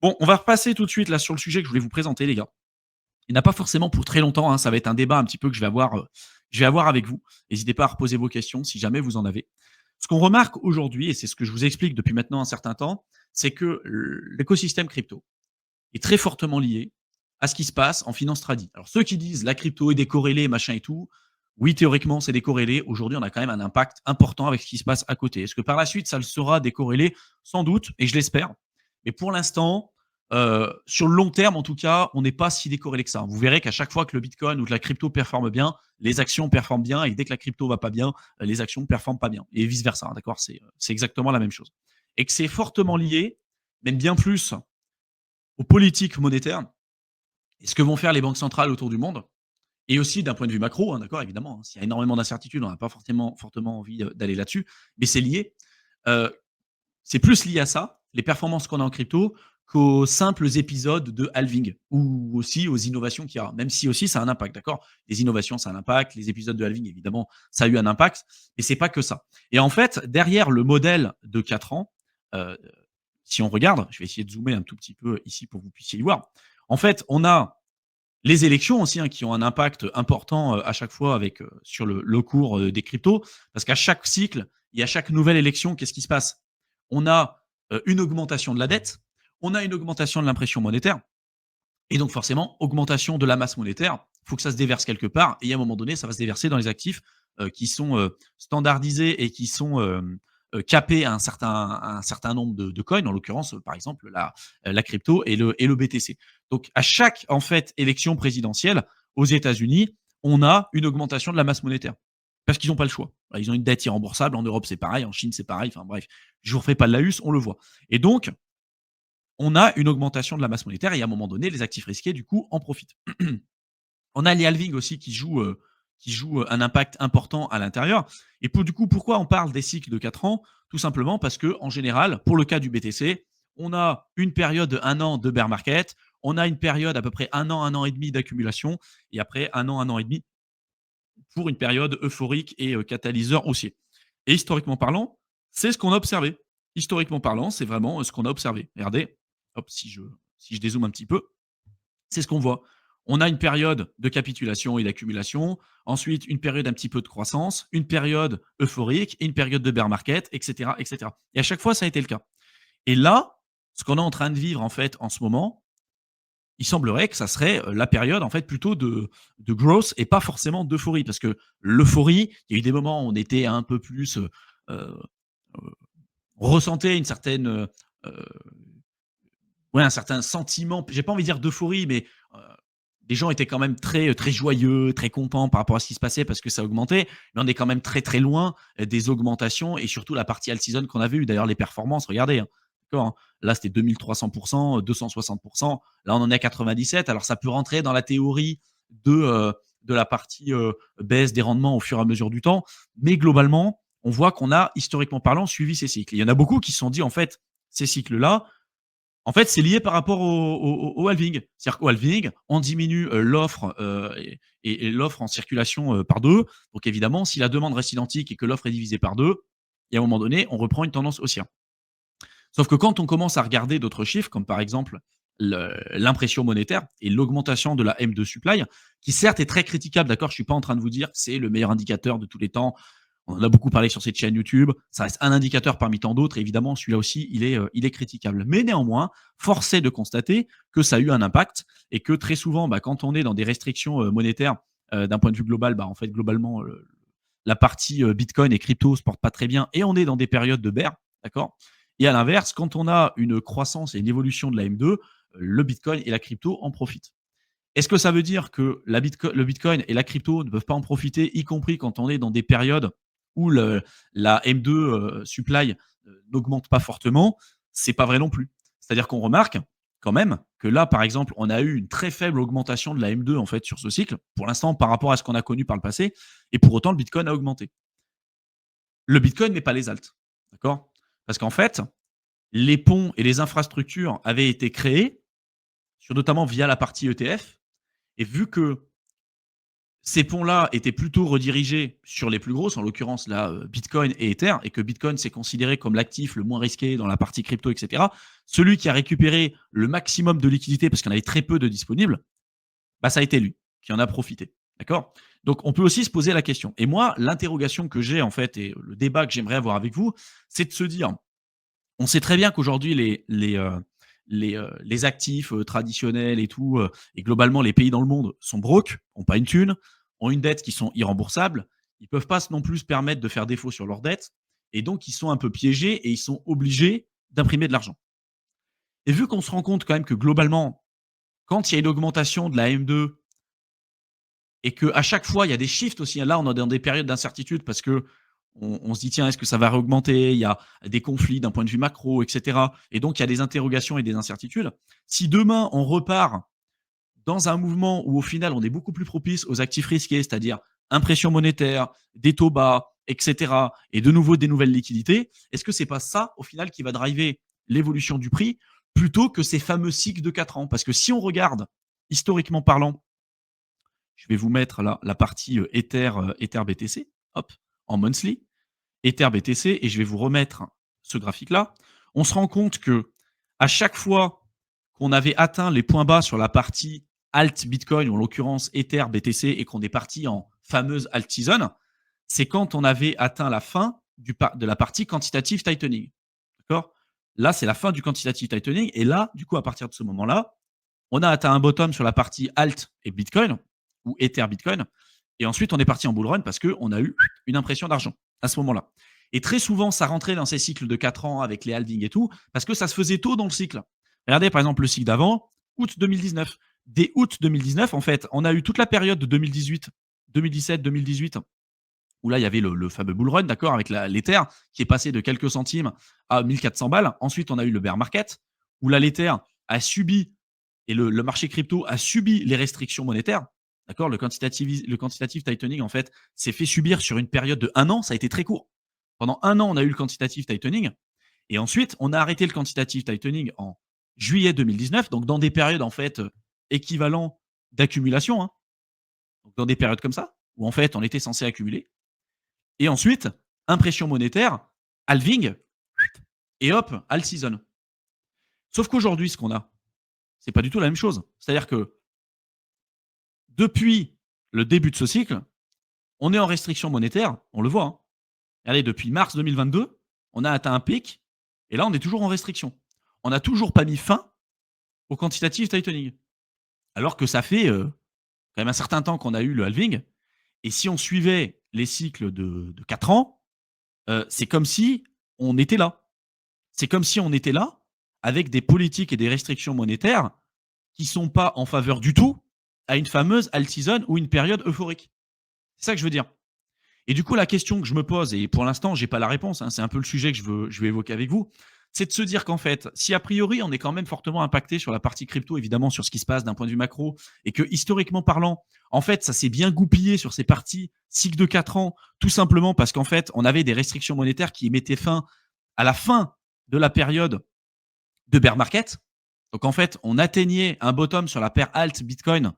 Bon, on va repasser tout de suite là sur le sujet que je voulais vous présenter, les gars. Il n'y en a pas forcément pour très longtemps, hein, ça va être un débat un petit peu que je vais avoir avec vous. N'hésitez pas à reposer vos questions si jamais vous en avez. Ce qu'on remarque aujourd'hui, et c'est ce que je vous explique depuis maintenant un certain temps, c'est que l'écosystème crypto est très fortement lié à ce qui se passe en finance tradie. Alors ceux qui disent la crypto est décorrélée, machin et tout, oui, théoriquement, c'est décorrélé. Aujourd'hui, on a quand même un impact important avec ce qui se passe à côté. Est-ce que par la suite, ça le sera décorrélé? Sans doute, et je l'espère. Mais pour l'instant, sur le long terme, en tout cas, on n'est pas si décorrélé que ça. Vous verrez qu'à chaque fois que le Bitcoin ou que la crypto performe bien, les actions performent bien, et dès que la crypto va pas bien, les actions ne performent pas bien. Et vice-versa, hein, d'accord? C'est exactement la même chose. Et que c'est fortement lié, même bien plus, aux politiques monétaires et ce que vont faire les banques centrales autour du monde. Et aussi d'un point de vue macro, hein, d'accord, évidemment, hein, s'il y a énormément d'incertitudes, on n'a pas fortement envie d'aller là-dessus, mais c'est lié. Euh, c'est plus lié à ça, les performances qu'on a en crypto, qu'aux simples épisodes de halving ou aussi aux innovations qu'il y a. Même si aussi ça a un impact, d'accord. Les innovations, ça a un impact. Les épisodes de halving, évidemment, ça a eu un impact. Mais c'est pas que ça. Et en fait, derrière le modèle de 4 ans, euh, si on regarde, je vais essayer de zoomer un tout petit peu ici pour que vous puissiez y voir. En fait, on a les élections aussi, hein, qui ont un impact important à chaque fois sur le cours des cryptos, parce qu'à chaque cycle et à chaque nouvelle élection, qu'est-ce qui se passe? On a une augmentation de la dette, on a une augmentation de l'impression monétaire, et donc forcément, augmentation de la masse monétaire, il faut que ça se déverse quelque part, et à un moment donné, ça va se déverser dans les actifs qui sont standardisés et qui sont capés à un certain nombre de coins, en l'occurrence, par exemple, la crypto et le BTC. Donc, à chaque en fait élection présidentielle aux États-Unis, on a une augmentation de la masse monétaire. Parce qu'ils n'ont pas le choix. Ils ont une dette irremboursable. En Europe, c'est pareil. En Chine, c'est pareil. Enfin bref, je ne vous refais pas de laïus, on le voit. Et donc, on a une augmentation de la masse monétaire et à un moment donné, les actifs risqués, du coup, en profitent. On a les halvings aussi qui jouent un impact important à l'intérieur. Et du coup, pourquoi on parle des cycles de 4 ans? Tout simplement parce que, en général, pour le cas du BTC, on a une période de 1 an de bear market, on a une période à peu près un an et demi d'accumulation, et après un an et demi pour une période euphorique et catalyseur haussier. Et historiquement parlant, c'est ce qu'on a observé. Historiquement parlant, c'est vraiment ce qu'on a observé. Regardez, hop, si je dézoome un petit peu, c'est ce qu'on voit. On a une période de capitulation et d'accumulation, ensuite une période un petit peu de croissance, une période euphorique et une période de bear market, etc., etc. Et à chaque fois, ça a été le cas. Et là, ce qu'on est en train de vivre en fait en ce moment, il semblerait que ça serait la période en fait plutôt de growth et pas forcément d'euphorie. Parce que l'euphorie, il y a eu des moments où on était un peu plus, euh, on ressentait une certaine, ouais, un certain sentiment, j'ai pas envie de dire d'euphorie, mais les gens étaient quand même très joyeux, très contents par rapport à ce qui se passait parce que ça augmentait. Mais on est quand même très loin des augmentations et surtout la partie alt season qu'on avait eu. D'ailleurs, les performances, regardez, hein, d'accord, hein. Là, c'était 2300%, 260%. Là, on en est à 97. Alors, ça peut rentrer dans la théorie de la partie baisse des rendements au fur et à mesure du temps. Mais globalement, on voit qu'on a, historiquement parlant, suivi ces cycles. Il y en a beaucoup qui se sont dit, en fait, ces cycles-là, en fait, c'est lié par rapport au halving. C'est-à-dire qu'au halving, on diminue l'offre et l'offre en circulation par deux. Donc évidemment, si la demande reste identique et que l'offre est divisée par deux, et à un moment donné, on reprend une tendance haussière. Sauf que quand on commence à regarder d'autres chiffres, comme par exemple l'impression monétaire et l'augmentation de la M2 supply, qui certes est très critiquable, d'accord, je ne suis pas en train de vous dire que c'est le meilleur indicateur de tous les temps. On en a beaucoup parlé sur cette chaîne YouTube. Ça reste un indicateur parmi tant d'autres. Et évidemment, celui-là aussi, il est critiquable. Mais néanmoins, force est de constater que ça a eu un impact et que très souvent, quand on est dans des restrictions monétaires d'un point de vue global, en fait, globalement, la partie Bitcoin et crypto se porte pas très bien et on est dans des périodes de bear, d'accord. Et à l'inverse, quand on a une croissance et une évolution de la M2, le Bitcoin et la crypto en profitent. Est-ce que ça veut dire que le Bitcoin et la crypto ne peuvent pas en profiter, y compris quand on est dans des périodes où la M2 supply n'augmente pas fortement? C'est pas vrai non plus. C'est-à-dire qu'on remarque quand même que là, par exemple, on a eu une très faible augmentation de la M2 en fait sur ce cycle, pour l'instant par rapport à ce qu'on a connu par le passé, et pour autant le Bitcoin a augmenté. Le Bitcoin n'est pas les alts, d'accord? Parce qu'en fait, les ponts et les infrastructures avaient été créés, notamment via la partie ETF, et vu que Ces ponts-là étaient plutôt redirigés sur les plus grosses, en l'occurrence là, Bitcoin et Ether, et que Bitcoin, c'est considéré comme l'actif le moins risqué dans la partie crypto, et cetera. Celui qui a récupéré le maximum de liquidités, parce qu'il y en avait très peu de disponibles, bah, ça a été lui qui en a profité. D'accord? Donc on peut aussi se poser la question. Et moi, l'interrogation que j'ai en fait et le débat que j'aimerais avoir avec vous, c'est de se dire, on sait très bien qu'aujourd'hui les actifs, traditionnels et tout, et globalement les pays dans le monde sont broke, ont pas une thune, ont une dette qui sont irremboursables. Ils peuvent pas non plus se permettre de faire défaut sur leurs dettes et donc ils sont un peu piégés et ils sont obligés d'imprimer de l'argent. Et vu qu'on se rend compte quand même que globalement, quand il y a une augmentation de la M2 et qu'à chaque fois, il y a des shifts aussi. Là, on est dans des périodes d'incertitude parce que on se dit: «Tiens, est-ce que ça va réaugmenter?» Il y a des conflits d'un point de vue macro et cetera et donc il y a des interrogations et des incertitudes. Si demain, on repart dans un mouvement où au final, on est beaucoup plus propice aux actifs risqués, c'est-à-dire impression monétaire, des taux bas et cetera et de nouveau des nouvelles liquidités, est-ce que c'est pas ça, au final, qui va driver l'évolution du prix plutôt que ces fameux cycles de 4 ans? Parce que si on regarde historiquement parlant, je vais vous mettre là la partie, Ether BTC, hop, en monthly, Ether BTC et je vais vous remettre ce graphique-là. On se rend compte que à chaque fois qu'on avait atteint les points bas sur la partie alt Bitcoin ou en l'occurrence Ether BTC et qu'on est parti en fameuse alt season, c'est quand on avait atteint la fin de la partie quantitative tightening. D'accord? Là, c'est la fin du quantitative tightening et là, du coup, à partir de ce moment-là, on a atteint un bottom sur la partie alt et Bitcoin ou Ether Bitcoin. Et ensuite, on est parti en bull run parce qu'on a eu une impression d'argent à ce moment-là. Et très souvent, ça rentrait dans ces cycles de 4 ans avec les halvings et tout, parce que ça se faisait tôt dans le cycle. Regardez par exemple le cycle d'avant, août 2019. Dès août 2019, en fait, on a eu toute la période de 2018, 2017, 2018, où là, il y avait le fameux bull run, d'accord, avec l'Ether, qui est passé de quelques centimes à 1400 balles. Ensuite, on a eu le bear market, où là, l'Ether a subi et le marché crypto a subi les restrictions monétaires. D'accord, le quantitative tightening, en fait, s'est fait subir sur une période de 1 an. Ça a été très court. Pendant 1 an, on a eu le quantitative tightening. Et ensuite, on a arrêté le quantitative tightening en juillet 2019. Donc, dans des périodes, en fait, équivalent d'accumulation. Hein, donc dans des périodes comme ça, où en fait, on était censé accumuler. Et ensuite, impression monétaire, halving, et hop, alt season. Sauf qu'aujourd'hui, ce qu'on a, c'est pas du tout la même chose. C'est-à-dire que depuis le début de ce cycle, on est en restriction monétaire, on le voit. Hein. Regardez, depuis mars 2022, on a atteint un pic, et là, on est toujours en restriction. On n'a toujours pas mis fin au quantitative tightening. Alors que ça fait quand même un certain temps qu'on a eu le halving, et si on suivait les cycles de 4 ans, c'est comme si on était là. C'est comme si on était là avec des politiques et des restrictions monétaires qui ne sont pas en faveur du tout à une fameuse alt season ou une période euphorique. C'est ça que je veux dire. Et du coup, la question que je me pose, et pour l'instant, j'ai pas la réponse, hein, c'est un peu le sujet que je vais évoquer avec vous, c'est de se dire qu'en fait, si a priori, on est quand même fortement impacté sur la partie crypto, évidemment, sur ce qui se passe d'un point de vue macro, et que historiquement parlant, en fait, ça s'est bien goupillé sur ces parties cycle de 4 ans, tout simplement parce qu'en fait, on avait des restrictions monétaires qui mettaient fin à la fin de la période de bear market. Donc en fait, on atteignait un bottom sur la paire alt Bitcoin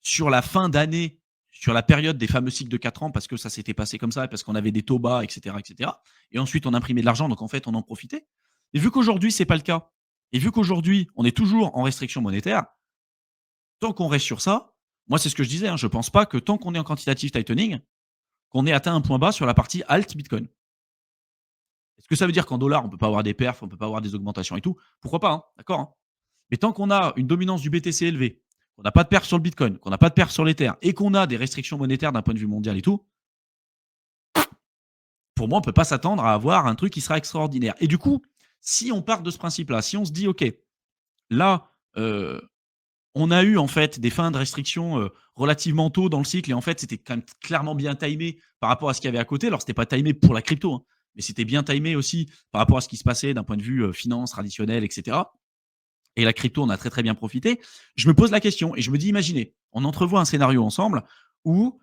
sur la fin d'année, sur la période des fameux cycles de 4 ans, parce que ça s'était passé comme ça, parce qu'on avait des taux bas, etc., etc. Et ensuite, on imprimait de l'argent, donc en fait, on en profitait. Et vu qu'aujourd'hui, c'est pas le cas, et vu qu'aujourd'hui, on est toujours en restriction monétaire, tant qu'on reste sur ça, moi, c'est ce que je disais, hein, je pense pas que tant qu'on est en quantitative tightening, qu'on ait atteint un point bas sur la partie alt Bitcoin. Est-ce que ça veut dire qu'en dollars, on peut pas avoir des perfs, on peut pas avoir des augmentations et tout? Pourquoi pas, hein, d'accord, hein. Mais tant qu'on a une dominance du BTC élevée, qu'on n'a pas de perf sur le Bitcoin, qu'on n'a pas de perf sur l'Ether et qu'on a des restrictions monétaires d'un point de vue mondial et tout, pour moi, on ne peut pas s'attendre à avoir un truc qui sera extraordinaire. Et du coup, si on part de ce principe-là, si on se dit, OK, là, on a eu en fait des fins de restrictions relativement tôt dans le cycle et en fait, c'était quand même clairement bien timé par rapport à ce qu'il y avait à côté. Alors, c'était pas timé pour la crypto, hein, mais c'était bien timé aussi par rapport à ce qui se passait d'un point de vue finance traditionnelle, etc. Et la crypto, on a très très bien profité. Je me pose la question et je me dis, imaginez, on entrevoit un scénario ensemble où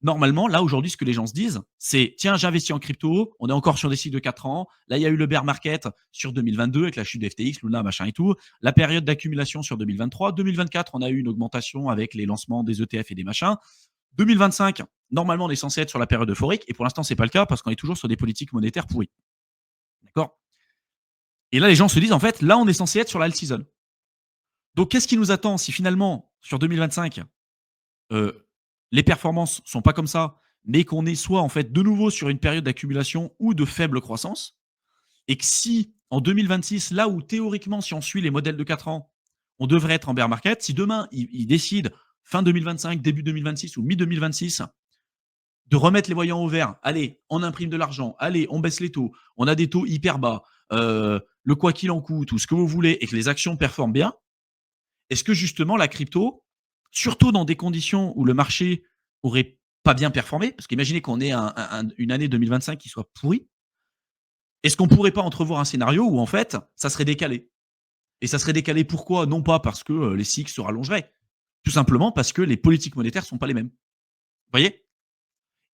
normalement, là, aujourd'hui, ce que les gens se disent, c'est: «Tiens, j'investis en crypto, on est encore sur des cycles de 4 ans. Là, il y a eu le bear market sur 2022 avec la chute de FTX, Luna, machin et tout. La période d'accumulation sur 2023. 2024, on a eu une augmentation avec les lancements des ETF et des machins. 2025, normalement, on est censé être sur la période euphorique et pour l'instant, c'est pas le cas parce qu'on est toujours sur des politiques monétaires pourries». D'accord? Et là, les gens se disent: «En fait, là, on est censé être sur la alt season». Donc qu'est-ce qui nous attend si finalement, sur 2025, les performances sont pas comme ça, mais qu'on est soit en fait de nouveau sur une période d'accumulation ou de faible croissance, et que si en 2026, là où théoriquement, si on suit les modèles de 4 ans, on devrait être en bear market, si demain ils décident fin 2025, début 2026 ou mi-2026 de remettre les voyants au vert, allez, on imprime de l'argent, allez, on baisse les taux, on a des taux hyper bas, le quoi qu'il en coûte, tout ce que vous voulez, et que les actions performent bien, est-ce que justement la crypto, surtout dans des conditions où le marché aurait pas bien performé, parce qu'imaginez qu'on ait une année 2025 qui soit pourrie, est-ce qu'on pourrait pas entrevoir un scénario où en fait ça serait décalé? Et ça serait décalé pourquoi? Non pas parce que les cycles se rallongeraient, tout simplement parce que les politiques monétaires sont pas les mêmes. Vous voyez?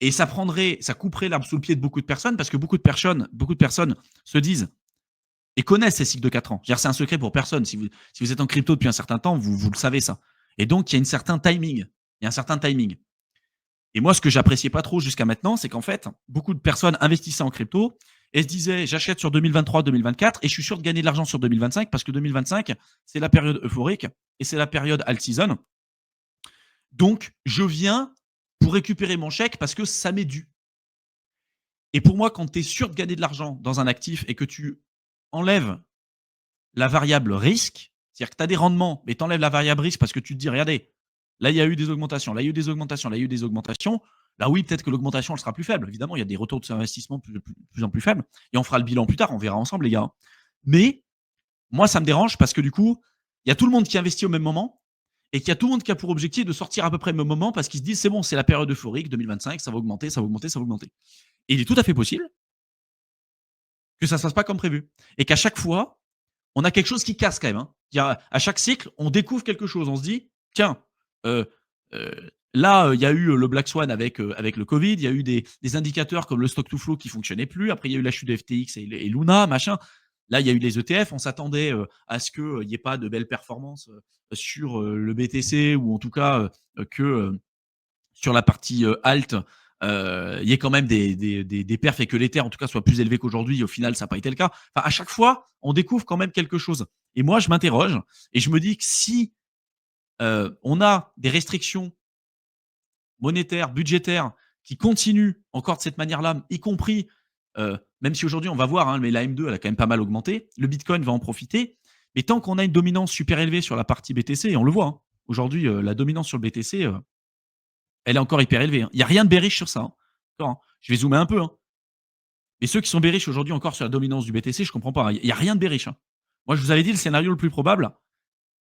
Et ça couperait l'herbe sous le pied de beaucoup de personnes parce que beaucoup de personnes se disent et connaissent ces cycles de 4 ans. C'est un secret pour personne. Si vous êtes en crypto depuis un certain temps, vous le savez ça. Et donc, il y a un certain timing. Il y a un certain timing. Et moi, ce que j'appréciais pas trop jusqu'à maintenant, c'est qu'en fait, beaucoup de personnes investissaient en crypto et se disaient: j'achète sur 2023-2024 et je suis sûr de gagner de l'argent sur 2025 parce que 2025, c'est la période euphorique et c'est la période alt season. Donc, je viens pour récupérer mon chèque parce que ça m'est dû. Et pour moi, quand tu es sûr de gagner de l'argent dans un actif et que tu enlèves la variable risque, c'est-à-dire que tu as des rendements, mais tu enlèves la variable risque parce que tu te dis: regardez, là, il y a eu des augmentations, là, il y a eu des augmentations, là, il y a eu des augmentations. Là, oui, peut-être que l'augmentation, elle sera plus faible. Évidemment, il y a des retours de investissement plus en plus faibles. Et on fera le bilan plus tard, on verra ensemble, les gars. Mais moi, ça me dérange parce que du coup, il y a tout le monde qui investit au même moment et qu'il y a tout le monde qui a pour objectif de sortir à peu près au même moment parce qu'ils se disent: c'est bon, c'est la période euphorique, 2025, ça va augmenter, ça va augmenter, ça va augmenter. Et il est tout à fait possible que ça ne se fasse pas comme prévu. Et qu'à chaque fois, on a quelque chose qui casse quand même. Hein. À chaque cycle, on découvre quelque chose. On se dit, tiens, euh, là, il y a eu le Black Swan avec le Covid, il y a eu des indicateurs comme le stock to flow qui ne fonctionnait plus. Après, il y a eu la chute de FTX et Luna, machin. Là, il y a eu les ETF. On s'attendait à ce qu'il n'y ait pas de belles performances sur le BTC ou en tout cas que sur la partie alt, il y ait quand même des perfs et que l'Ether, en tout cas, soit plus élevé qu'aujourd'hui. Au final, ça n'a pas été le cas. Enfin, à chaque fois, on découvre quand même quelque chose. Et moi, je m'interroge et je me dis que si on a des restrictions monétaires, budgétaires, qui continuent encore de cette manière-là, y compris, même si aujourd'hui, on va voir, hein, mais la M2, elle a quand même pas mal augmenté, le Bitcoin va en profiter. Mais tant qu'on a une dominance super élevée sur la partie BTC, et on le voit, hein, aujourd'hui, la dominance sur le BTC, elle est encore hyper élevée. Hein. Il n'y a rien de bearish sur ça. Hein. Hein. Je vais zoomer un peu. Hein. Et ceux qui sont bearish aujourd'hui encore sur la dominance du BTC, je ne comprends pas. Hein. Il n'y a rien de bearish. Hein. Moi, je vous avais dit, le scénario le plus probable,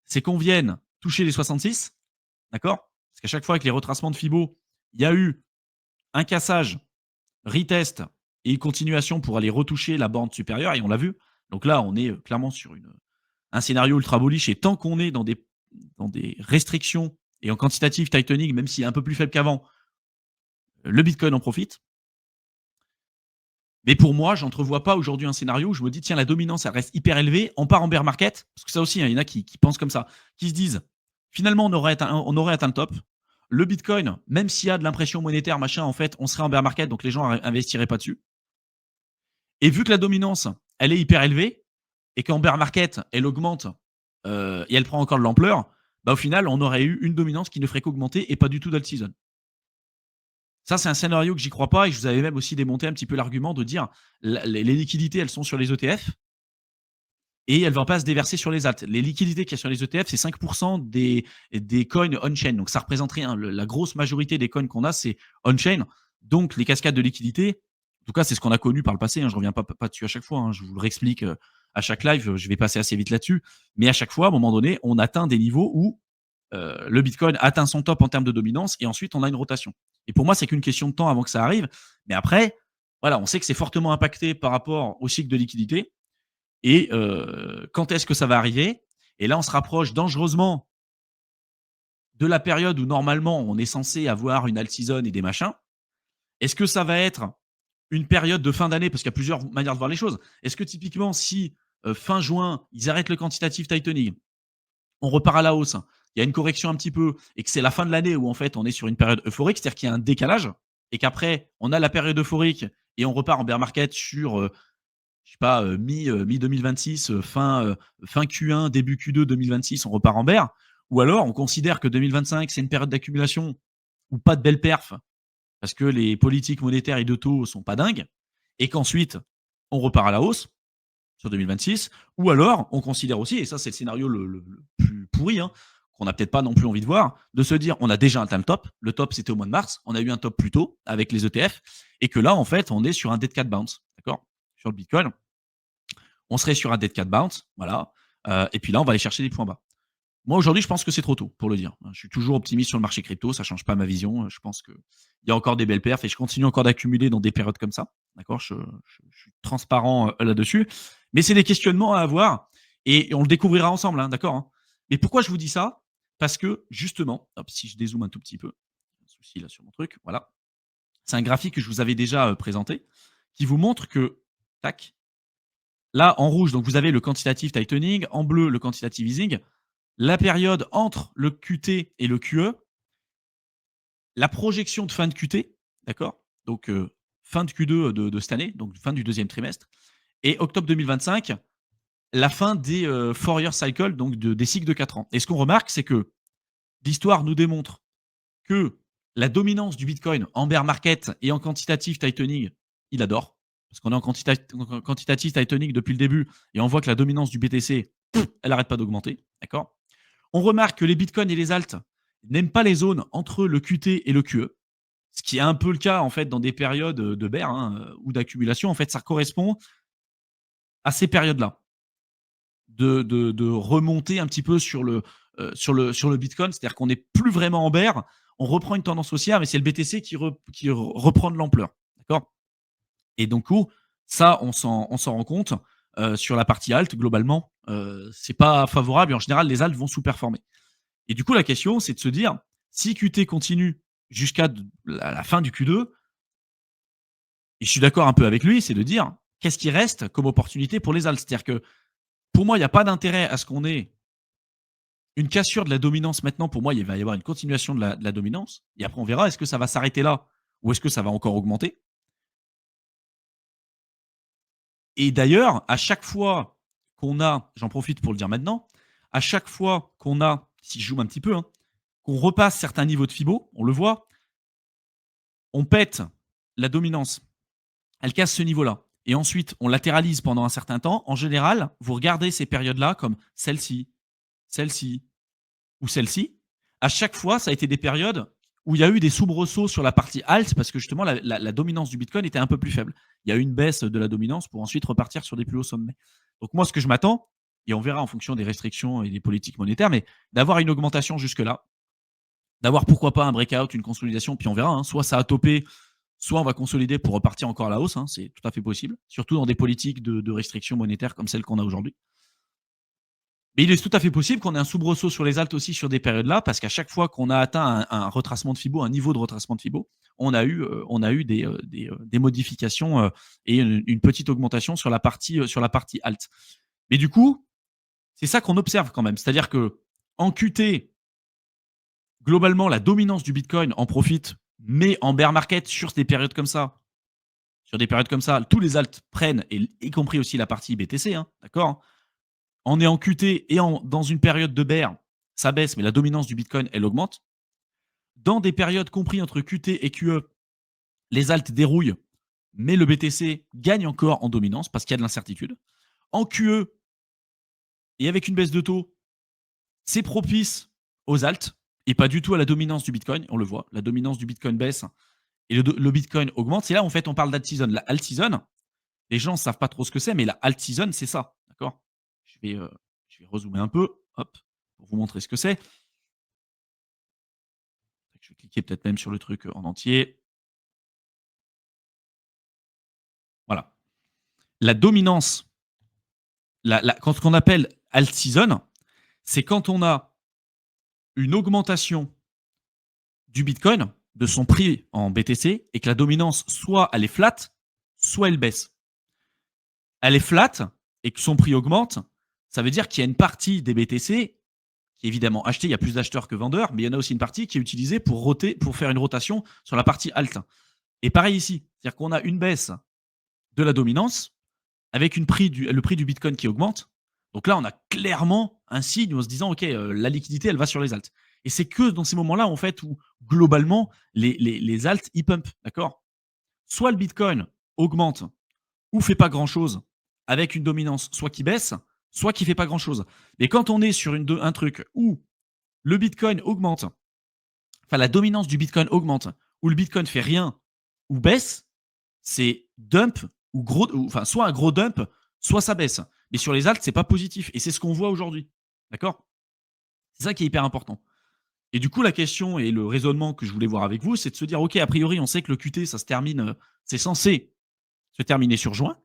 c'est qu'on vienne toucher les 66. D'accord? Parce qu'à chaque fois, avec les retracements de Fibo, il y a eu un cassage, retest et une continuation pour aller retoucher la bande supérieure. Et on l'a vu. Donc là, on est clairement sur un scénario ultra bullish. Et tant qu'on est dans des restrictions et en quantitative tightening, même s'il est un peu plus faible qu'avant, le Bitcoin en profite. Mais pour moi, j'entrevois pas aujourd'hui un scénario où je me dis, tiens, la dominance, elle reste hyper élevée, on part en bear market, parce que ça aussi, hein, il y en a qui pensent comme ça, qui se disent, finalement, on aurait atteint le top. Le Bitcoin, même s'il y a de l'impression monétaire, machin, en fait, on serait en bear market, donc les gens investiraient pas dessus. Et vu que la dominance, elle est hyper élevée, et qu'en bear market, elle augmente, et elle prend encore de l'ampleur, bah, au final, on aurait eu une dominance qui ne ferait qu'augmenter et pas du tout d'alt season. Ça, c'est un scénario que j'y crois pas et je vous avais même aussi démonté un petit peu l'argument de dire les liquidités, elles sont sur les ETF et elles ne vont pas se déverser sur les alts. Les liquidités qu'il y a sur les ETF, c'est 5% des coins on-chain. Donc, ça représenterait la grosse majorité des coins qu'on a, c'est on-chain. Donc, les cascades de liquidités, en tout cas, c'est ce qu'on a connu par le passé. Hein, je ne reviens pas dessus à chaque fois. Hein, je vous le réexplique à chaque live. Je vais passer assez vite là-dessus. Mais à chaque fois, à un moment donné, on atteint des niveaux où le Bitcoin atteint son top en termes de dominance et ensuite on a une rotation. Et pour moi, c'est qu'une question de temps avant que ça arrive. Mais après, voilà, on sait que c'est fortement impacté par rapport au cycle de liquidité. Et quand est-ce que ça va arriver? Et là, on se rapproche dangereusement de la période où normalement on est censé avoir une alt season et des machins? Est-ce que ça va être une période de fin d'année? Parce qu'il y a plusieurs manières de voir les choses. Est-ce que typiquement si, fin juin, ils arrêtent le quantitative tightening, on repart à la hausse, il y a une correction un petit peu et que c'est la fin de l'année où en fait on est sur une période euphorique, c'est-à-dire qu'il y a un décalage et qu'après on a la période euphorique et on repart en bear market sur, je sais pas, mi 2026, fin Q1, début Q2 2026, on repart en bear. Ou alors on considère que 2025 c'est une période d'accumulation ou pas de belle perf parce que les politiques monétaires et de taux sont pas dingues et qu'ensuite on repart à la hausse sur 2026. Ou alors, on considère aussi, et ça c'est le scénario le plus pourri, hein, qu'on n'a peut-être pas non plus envie de voir, de se dire on a déjà un time top. Le top c'était au mois de mars, on a eu un top plus tôt avec les ETF, et que là en fait on est sur un dead cat bounce, d'accord, sur le Bitcoin. On serait sur un dead cat bounce, voilà. Et puis là on va aller chercher des points bas. Moi, aujourd'hui, je pense que c'est trop tôt pour le dire. Je suis toujours optimiste sur le marché crypto, ça ne change pas ma vision. Je pense qu'il y a encore des belles perfs et je continue encore d'accumuler dans des périodes comme ça. D'accord, je suis transparent là-dessus. Mais c'est des questionnements à avoir et on le découvrira ensemble, hein, d'accord, hein. Mais pourquoi je vous dis ça? Parce que justement, hop, si je dézoome un tout petit peu, un souci là sur mon truc, voilà. C'est un graphique que je vous avais déjà présenté qui vous montre que, tac, là en rouge, donc vous avez le quantitative tightening, en bleu le quantitative easing. La période entre le QT et le QE, la projection de fin de QT, d'accord? Donc, fin de Q2 de cette année, donc fin du deuxième trimestre et octobre 2025, la fin des, Fourier cycle, donc des cycles de 4 ans. Et ce qu'on remarque, c'est que l'histoire nous démontre que la dominance du Bitcoin en bear market et en quantitative tightening, il adore. Parce qu'on est en quantitative tightening depuis le début et on voit que la dominance du BTC, elle n'arrête pas d'augmenter, d'accord? On remarque que les bitcoins et les alts n'aiment pas les zones entre le QT et le QE, ce qui est un peu le cas en fait dans des périodes de bear, hein, ou d'accumulation. En fait, ça correspond à ces périodes-là de remonter un petit peu sur le Bitcoin, c'est-à-dire qu'on n'est plus vraiment en bear, on reprend une tendance haussière, mais c'est le BTC qui reprend de l'ampleur, d'accord. Et donc, ça, on s'en rend compte sur la partie alt globalement, c'est pas favorable et en général les alts vont sous-performer. Et du coup, la question, c'est de se dire, si QT continue jusqu'à la fin du Q2, et je suis d'accord un peu avec lui, c'est de dire, qu'est-ce qui reste comme opportunité pour les alts? C'est-à-dire que pour moi, il n'y a pas d'intérêt à ce qu'on ait une cassure de la dominance maintenant. Pour moi, il va y avoir une continuation de la dominance. Et après, on verra, est-ce que ça va s'arrêter là ou est-ce que ça va encore augmenter? Et d'ailleurs, à chaque fois qu'on a, j'en profite pour le dire maintenant, à chaque fois qu'on a, si je zoome un petit peu, hein, qu'on repasse certains niveaux de Fibo, on le voit, on pète la dominance, elle casse ce niveau-là. Et ensuite, on latéralise pendant un certain temps. En général, vous regardez ces périodes-là comme celle-ci ou celle-ci. À chaque fois, ça a été des périodes où il y a eu des soubresauts sur la partie alt parce que justement, la dominance du Bitcoin était un peu plus faible. Il y a eu une baisse de la dominance pour ensuite repartir sur des plus hauts sommets. Donc moi, ce que je m'attends, et on verra en fonction des restrictions et des politiques monétaires, mais d'avoir une augmentation jusque-là, d'avoir pourquoi pas un breakout, une consolidation, puis on verra, hein, soit ça a topé, soit on va consolider pour repartir encore à la hausse, hein, c'est tout à fait possible, surtout dans des politiques de restrictions monétaires comme celles qu'on a aujourd'hui. Mais il est tout à fait possible qu'on ait un soubresaut sur les altes aussi sur des périodes-là, parce qu'à chaque fois qu'on a atteint un retracement de Fibo, un niveau de retracement de Fibo, on a eu des modifications et une petite augmentation sur la partie alt. Mais du coup, c'est ça qu'on observe quand même. C'est-à-dire que en QT, globalement, la dominance du Bitcoin en profite, mais en bear market sur des périodes comme ça, tous les alts prennent, et y compris aussi la partie BTC, hein, d'accord. On est en QT et dans une période de bear, ça baisse, mais la dominance du Bitcoin, elle augmente. Dans des périodes comprises entre QT et QE, les alts dérouillent, mais le BTC gagne encore en dominance parce qu'il y a de l'incertitude. En QE, et avec une baisse de taux, c'est propice aux alts et pas du tout à la dominance du Bitcoin. On le voit, la dominance du Bitcoin baisse et le Bitcoin augmente. C'est là, en fait, on parle d'alt season. La alt season, les gens ne savent pas trop ce que c'est, mais la alt season, c'est ça. D'accord. Je vais rezoomer un peu, hop, pour vous montrer ce que c'est. Je vais cliquer peut-être même sur le truc en entier. Voilà. La dominance, quand ce qu'on appelle alt season, c'est quand on a une augmentation du Bitcoin, de son prix en BTC, et que la dominance, soit elle est flat, soit elle baisse. Elle est flat et que son prix augmente, ça veut dire qu'il y a une partie des BTC qui est évidemment achetée, il y a plus d'acheteurs que vendeurs, mais il y en a aussi une partie qui est utilisée pour faire une rotation sur la partie alt. Et pareil ici, c'est-à-dire qu'on a une baisse de la dominance avec le prix du Bitcoin qui augmente. Donc là, on a clairement un signe en se disant, OK, la liquidité, elle va sur les alts. Et c'est que dans ces moments-là, en fait, où globalement, les alts, ils pump, d'accord. Soit le Bitcoin augmente ou fait pas grand-chose avec une dominance, soit qui baisse, soit qui fait pas grand-chose. Mais quand on est sur un truc où le Bitcoin augmente, enfin la dominance du Bitcoin augmente, où le Bitcoin fait rien ou baisse, c'est dump ou gros, enfin soit un gros dump, soit ça baisse. Mais sur les alts, c'est pas positif. Et c'est ce qu'on voit aujourd'hui. D'accord. C'est ça qui est hyper important. Et du coup, la question et le raisonnement que je voulais voir avec vous, c'est de se dire, OK, a priori, on sait que le QT, ça se termine, c'est censé se terminer sur juin.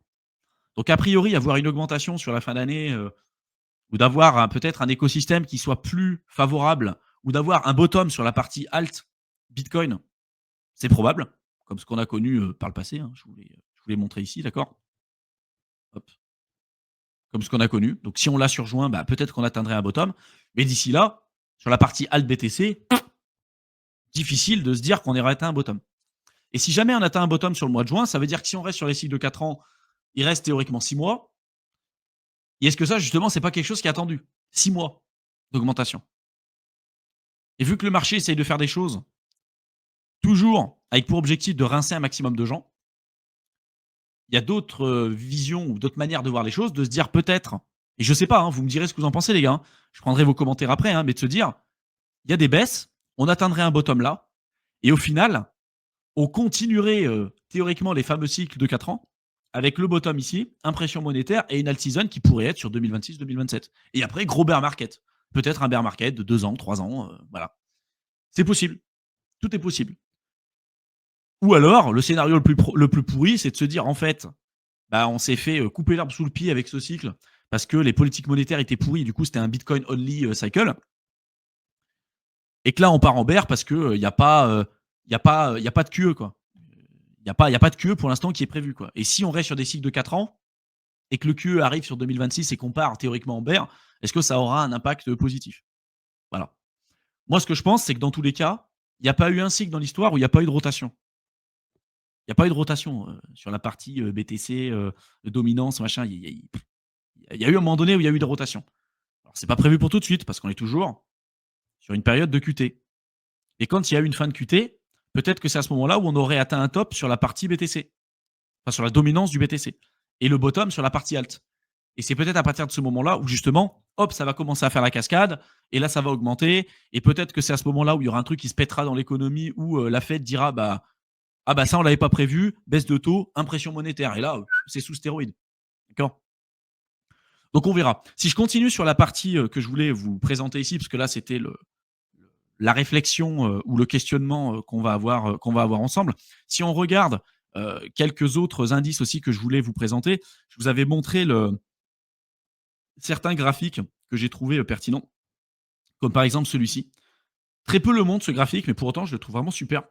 Donc, a priori, avoir une augmentation sur la fin d'année, ou d'avoir peut-être un écosystème qui soit plus favorable, ou d'avoir un bottom sur la partie alt Bitcoin, c'est probable, comme ce qu'on a connu par le passé. Hein, je vous l'ai montré ici, d'accord. Hop. Comme ce qu'on a connu. Donc, si on l'a sur juin, bah, peut-être qu'on atteindrait un bottom. Mais d'ici là, sur la partie alt BTC, difficile de se dire qu'on aurait atteint un bottom. Et si jamais on atteint un bottom sur le mois de juin, ça veut dire que si on reste sur les cycles de 4 ans, il reste théoriquement 6 mois. Et est-ce que ça, justement, c'est pas quelque chose qui est attendu? 6 mois d'augmentation. Et vu que le marché essaye de faire des choses, toujours avec pour objectif de rincer un maximum de gens, il y a d'autres visions ou d'autres manières de voir les choses, de se dire peut-être, et je sais pas, hein, vous me direz ce que vous en pensez, les gars, hein, je prendrai vos commentaires après, hein, mais de se dire, il y a des baisses, on atteindrait un bottom là, et au final, on continuerait théoriquement les fameux cycles de 4 ans, avec le bottom ici, impression monétaire et une alt season qui pourrait être sur 2026-2027. Et après, gros bear market. Peut-être un bear market de 2 ans, 3 ans, voilà. C'est possible. Tout est possible. Ou alors, le scénario le plus pourri, c'est de se dire, en fait, bah, on s'est fait couper l'herbe sous le pied avec ce cycle parce que les politiques monétaires étaient pourries. Du coup, c'était un Bitcoin only cycle. Et que là, on part en bear parce qu'il n'y a pas, y a pas de QE, quoi. Il n'y a pas de QE pour l'instant qui est prévu, quoi. Et si on reste sur des cycles de 4 ans et que le QE arrive sur 2026 et qu'on part théoriquement en bear, est-ce que ça aura un impact positif? Voilà. Moi, ce que je pense, c'est que dans tous les cas, il n'y a pas eu un cycle dans l'histoire où il n'y a pas eu de rotation. Il n'y a pas eu de rotation sur la partie BTC, dominance, machin. Il y a eu un moment donné où il y a eu des rotations. Alors, c'est pas prévu pour tout de suite parce qu'on est toujours sur une période de QT. Et quand il y a eu une fin de QT, peut-être que c'est à ce moment-là où on aurait atteint un top sur la partie BTC, enfin sur la dominance du BTC, et le bottom sur la partie alt. Et c'est peut-être à partir de ce moment-là où justement, hop, ça va commencer à faire la cascade, et là ça va augmenter, et peut-être que c'est à ce moment-là où il y aura un truc qui se pètera dans l'économie, où la Fed dira, bah, ah bah ça on l'avait pas prévu, baisse de taux, impression monétaire, et là c'est sous stéroïde. D'accord. Donc on verra. Si je continue sur la partie que je voulais vous présenter ici, parce que là c'était la réflexion ou le questionnement qu'on va avoir ensemble. Si on regarde quelques autres indices aussi que je voulais vous présenter, je vous avais montré certains graphiques que j'ai trouvé pertinents, comme par exemple celui-ci. Très peu le montrent ce graphique, mais pour autant je le trouve vraiment super.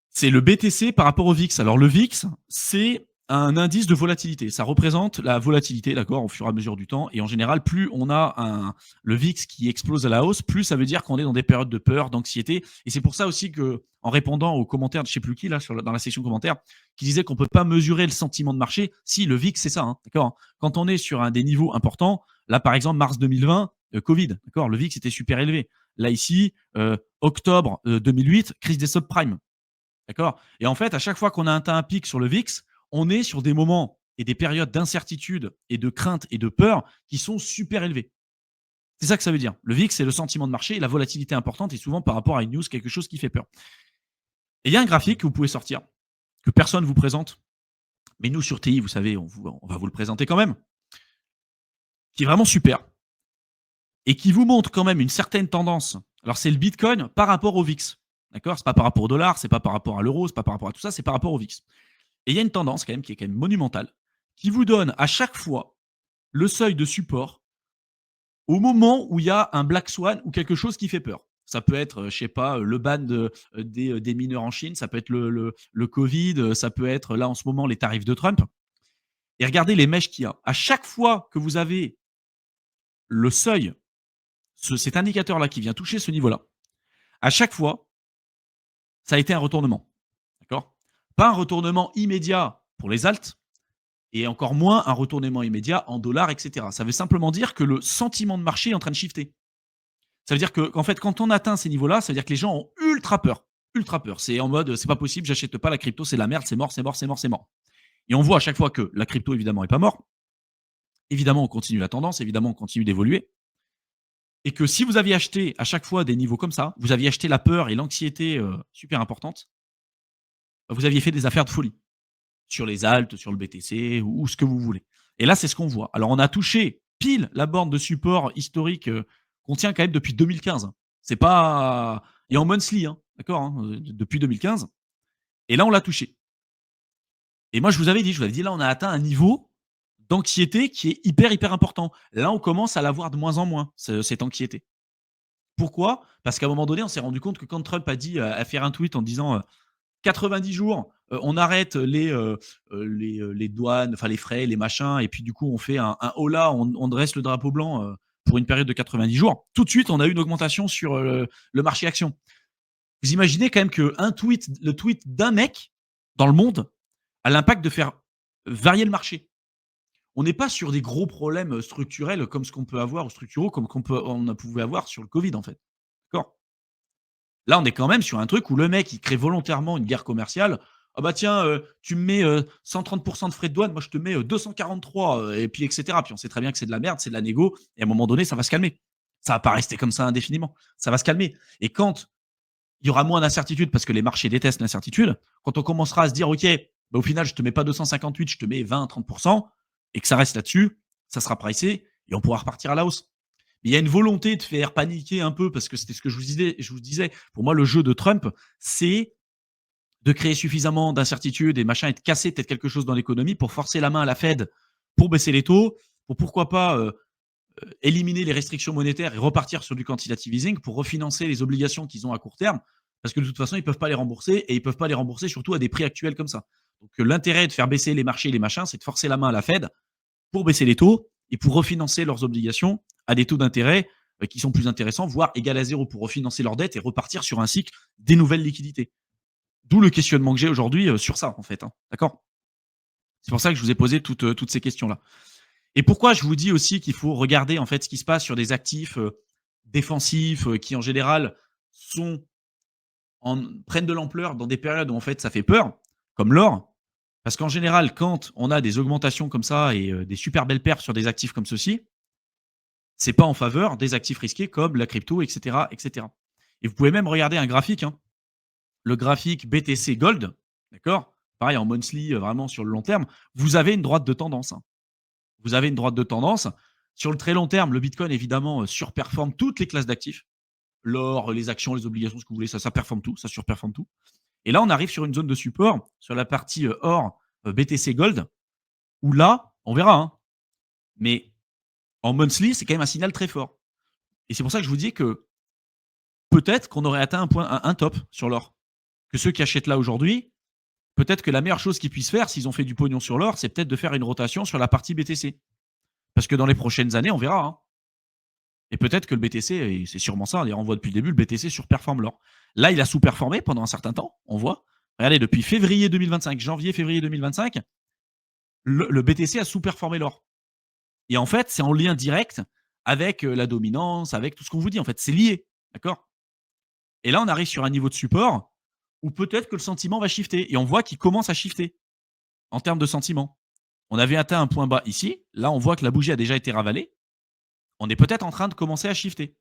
C'est le BTC par rapport au VIX. Alors le VIX, c'est un indice de volatilité. Ça représente la volatilité, d'accord, au fur et à mesure du temps. Et en général, plus on a le VIX qui explose à la hausse, plus ça veut dire qu'on est dans des périodes de peur, d'anxiété. Et c'est pour ça aussi que, en répondant aux commentaires de je sais plus qui là dans la section commentaires, qui disait qu'on peut pas mesurer le sentiment de marché. Si le VIX, c'est ça, hein, d'accord. Quand on est sur des niveaux importants, là par exemple mars 2020, Covid, d'accord, le VIX était super élevé. Là ici, octobre 2008, crise des subprimes. D'accord. Et en fait, à chaque fois qu'on a atteint un pic sur le VIX, on est sur des moments et des périodes d'incertitude et de crainte et de peur qui sont super élevés. C'est ça que ça veut dire. Le VIX, c'est le sentiment de marché et la volatilité importante est souvent par rapport à une news, quelque chose qui fait peur. Et il y a un graphique que vous pouvez sortir, que personne ne vous présente, mais nous sur TI, vous savez, on va vous le présenter quand même, qui est vraiment super et qui vous montre quand même une certaine tendance. Alors, c'est le Bitcoin par rapport au VIX. D'accord. C'est pas par rapport au dollar, c'est pas par rapport à l'euro, c'est pas par rapport à tout ça, c'est par rapport au VIX. Et il y a une tendance quand même qui est quand même monumentale, qui vous donne à chaque fois le seuil de support au moment où il y a un black swan ou quelque chose qui fait peur. Ça peut être, je sais pas, le ban des mineurs en Chine, ça peut être le covid, ça peut être là en ce moment les tarifs de Trump et regardez les mèches qu'il y a. À chaque fois que vous avez le seuil, cet indicateur-là qui vient toucher ce niveau-là, à chaque fois, ça a été un retournement. D'accord? Pas un retournement immédiat pour les alts et encore moins un retournement immédiat en dollars, et cetera. Ça veut simplement dire que le sentiment de marché est en train de shifter. Ça veut dire qu'en fait, quand on atteint ces niveaux-là, ça veut dire que les gens ont ultra peur. Ultra peur. C'est en mode, c'est pas possible, j'achète pas la crypto, c'est la merde, c'est mort, c'est mort, c'est mort, c'est mort. Et on voit à chaque fois que la crypto, évidemment, est pas mort. Évidemment, on continue la tendance, évidemment, on continue d'évoluer. Et que si vous aviez acheté à chaque fois des niveaux comme ça, vous aviez acheté la peur et l'anxiété super importante, vous aviez fait des affaires de folie sur les alts, sur le BTC ou ce que vous voulez. Et là, c'est ce qu'on voit. Alors, on a touché pile la borne de support historique qu'on tient quand même depuis 2015. C'est pas. Et en monthly, hein, d'accord, hein, depuis 2015. Et là, on l'a touché. Et moi, je vous avais dit, là, on a atteint un niveau d'anxiété qui est hyper, hyper important. Là, on commence à l'avoir de moins en moins, cette anxiété. Pourquoi? Parce qu'à un moment donné, on s'est rendu compte que quand Trump a dit, a fait un tweet en disant 90 jours, on arrête les douanes, enfin les frais, les machins, et puis du coup, on fait un holà, on dresse le drapeau blanc pour une période de 90 jours. Tout de suite, on a eu une augmentation sur le marché action. Vous imaginez quand même que le tweet d'un mec dans le monde a l'impact de faire varier le marché. On n'est pas sur des gros problèmes structurels comme ce qu'on peut avoir, ou structuraux comme on a pouvait avoir sur le Covid, en fait. D'accord? Là, on est quand même sur un truc où le mec, il crée volontairement une guerre commerciale. Ah bah tiens, tu me mets 130 de frais de douane, moi je te mets 243, et puis etc. Puis on sait très bien que c'est de la merde, c'est de la négo, et à un moment donné, ça va se calmer. Ça va pas rester comme ça indéfiniment. Ça va se calmer. Et quand il y aura moins d'incertitude parce que les marchés détestent l'incertitude, quand on commencera à se dire, OK, bah, au final, je te mets pas 258, je te mets 20-30%, et que ça reste là-dessus, ça sera pricé, et on pourra repartir à la hausse. Il y a une volonté de faire paniquer un peu parce que c'était ce que je vous disais. Pour moi, le jeu de Trump, c'est de créer suffisamment d'incertitudes et machin et de casser peut-être quelque chose dans l'économie pour forcer la main à la Fed pour baisser les taux, pour pourquoi pas éliminer les restrictions monétaires et repartir sur du quantitative easing pour refinancer les obligations qu'ils ont à court terme, parce que de toute façon, ils ne peuvent pas les rembourser et ils ne peuvent pas les rembourser surtout à des prix actuels comme ça. Donc l'intérêt de faire baisser les marchés et les machins, c'est de forcer la main à la Fed pour baisser les taux et pour refinancer leurs obligations à des taux d'intérêt qui sont plus intéressants, voire égal à zéro, pour refinancer leurs dettes et repartir sur un cycle des nouvelles liquidités. D'où le questionnement que j'ai aujourd'hui sur ça, en fait. Hein. D'accord? C'est pour ça que je vous ai posé toutes ces questions-là. Et pourquoi je vous dis aussi qu'il faut regarder en fait ce qui se passe sur des actifs défensifs qui en général sont prennent de l'ampleur dans des périodes où en fait ça fait peur, comme l'or. Parce qu'en général, quand on a des augmentations comme ça et des super belles perfs sur des actifs comme ceux-ci, c'est pas en faveur des actifs risqués comme la crypto, etc., etc. Et vous pouvez même regarder un graphique, hein, le graphique BTC Gold, d'accord. Pareil en monthly, vraiment sur le long terme, vous avez une droite de tendance. Hein. Vous avez une droite de tendance. Sur le très long terme, le Bitcoin, évidemment, surperforme toutes les classes d'actifs. L'or, les actions, les obligations, ce que vous voulez, ça performe tout, ça surperforme tout. Et là, on arrive sur une zone de support, sur la partie or, BTC Gold, où là, on verra. Hein, mais en monthly, c'est quand même un signal très fort. Et c'est pour ça que je vous dis que peut-être qu'on aurait atteint un top sur l'or. Que ceux qui achètent là aujourd'hui, peut-être que la meilleure chose qu'ils puissent faire, s'ils ont fait du pognon sur l'or, c'est peut-être de faire une rotation sur la partie BTC. Parce que dans les prochaines années, on verra. Hein. Et peut-être que le BTC, et c'est sûrement ça, on voit depuis le début, le BTC surperforme l'or. Là, il a sous-performé pendant un certain temps, on voit. Regardez, depuis février 2025, janvier-février 2025, le BTC a sous-performé l'or. Et en fait, c'est en lien direct avec la dominance, avec tout ce qu'on vous dit. En fait, c'est lié. D'accord? Et là, on arrive sur un niveau de support où peut-être que le sentiment va shifter. Et on voit qu'il commence à shifter en termes de sentiment. On avait atteint un point bas ici. Là, on voit que la bougie a déjà été ravalée. On est peut-être en train de commencer à shifter.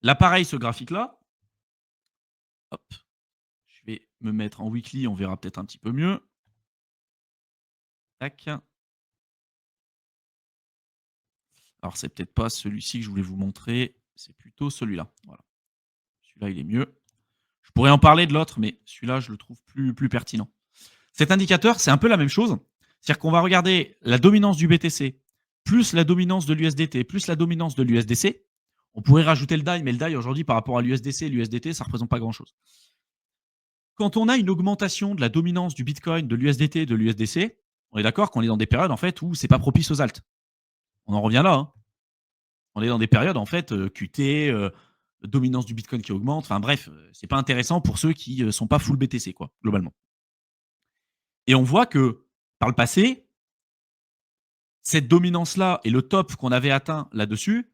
Là, pareil, ce graphique-là. Hop. Je vais me mettre en weekly, on verra peut-être un petit peu mieux. Tac. Alors, c'est peut-être pas celui-ci que je voulais vous montrer. C'est plutôt celui-là. Voilà. Celui-là, il est mieux. Je pourrais en parler de l'autre, mais celui-là, je le trouve plus pertinent. Cet indicateur, c'est un peu la même chose. C'est-à-dire qu'on va regarder la dominance du BTC, plus la dominance de l'USDT, plus la dominance de l'USDC. On pourrait rajouter le DAI, mais le DAI aujourd'hui par rapport à l'USDC et l'USDT, ça ne représente pas grand-chose. Quand on a une augmentation de la dominance du Bitcoin, de l'USDT et de l'USDC, on est d'accord qu'on est dans des périodes en fait où c'est pas propice aux alts. On en revient là. Hein. On est dans des périodes en fait QT, dominance du Bitcoin qui augmente. Enfin bref, c'est pas intéressant pour ceux qui sont pas full BTC quoi, globalement. Et on voit que par le passé, cette dominance-là et le top qu'on avait atteint là-dessus,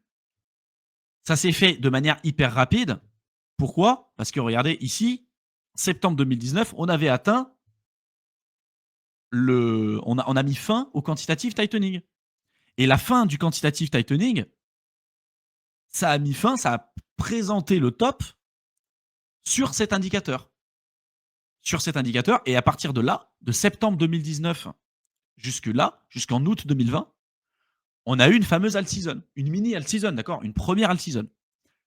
ça s'est fait de manière hyper rapide. Pourquoi? Parce que regardez ici, septembre 2019, on avait atteint on a mis fin au quantitative tightening. Et la fin du quantitative tightening, ça a mis fin, ça a présenté le top sur cet indicateur. Et à partir de là, de septembre 2019 jusque-là, jusqu'en août 2020, on a eu une fameuse alt season, une mini alt season, d'accord? Une première alt season.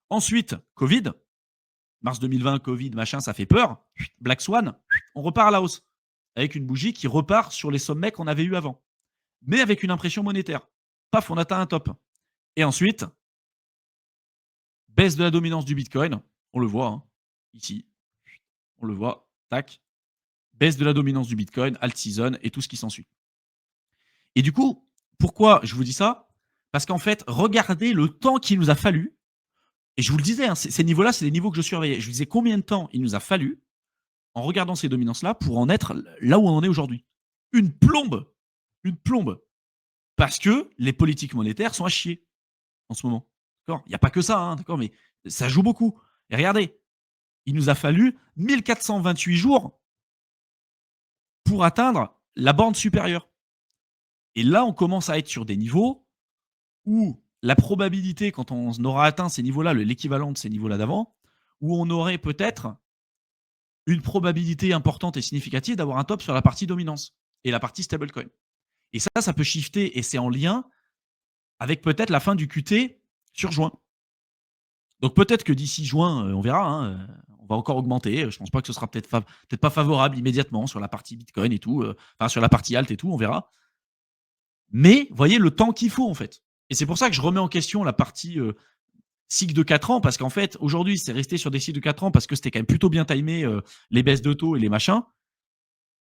Ensuite, Covid, mars 2020, Covid, machin, ça fait peur. Black Swan, on repart à la hausse. Avec une bougie qui repart sur les sommets qu'on avait eu avant. Mais avec une impression monétaire. Paf, on atteint un top. Et ensuite, baisse de la dominance du Bitcoin. On le voit, hein, ici. On le voit, tac. Baisse de la dominance du Bitcoin, alt season et tout ce qui s'ensuit. Et du coup, pourquoi je vous dis ça? Parce qu'en fait, regardez le temps qu'il nous a fallu. Et je vous le disais, hein, ces niveaux-là, c'est des niveaux que je surveillais. Je vous disais combien de temps il nous a fallu, en regardant ces dominances-là, pour en être là où on en est aujourd'hui. Une plombe. Une plombe. Parce que les politiques monétaires sont à chier en ce moment. D'accord? Il n'y a pas que ça, hein, d'accord, mais ça joue beaucoup. Et regardez, il nous a fallu 1428 jours pour atteindre la borne supérieure. Et là, on commence à être sur des niveaux où la probabilité, quand on aura atteint ces niveaux-là, l'équivalent de ces niveaux-là d'avant, où on aurait peut-être une probabilité importante et significative d'avoir un top sur la partie dominance et la partie stablecoin. Et ça peut shifter et c'est en lien avec peut-être la fin du QT sur juin. Donc peut-être que d'ici juin, on verra, hein, on va encore augmenter. Je ne pense pas que ce sera peut-être pas favorable immédiatement sur la partie Bitcoin et tout, enfin sur la partie alt et tout, on verra. Mais voyez le temps qu'il faut en fait. Et c'est pour ça que je remets en question la partie cycle de 4 ans, parce qu'en fait, aujourd'hui, c'est resté sur des cycles de 4 ans parce que c'était quand même plutôt bien timé, les baisses de taux et les machins.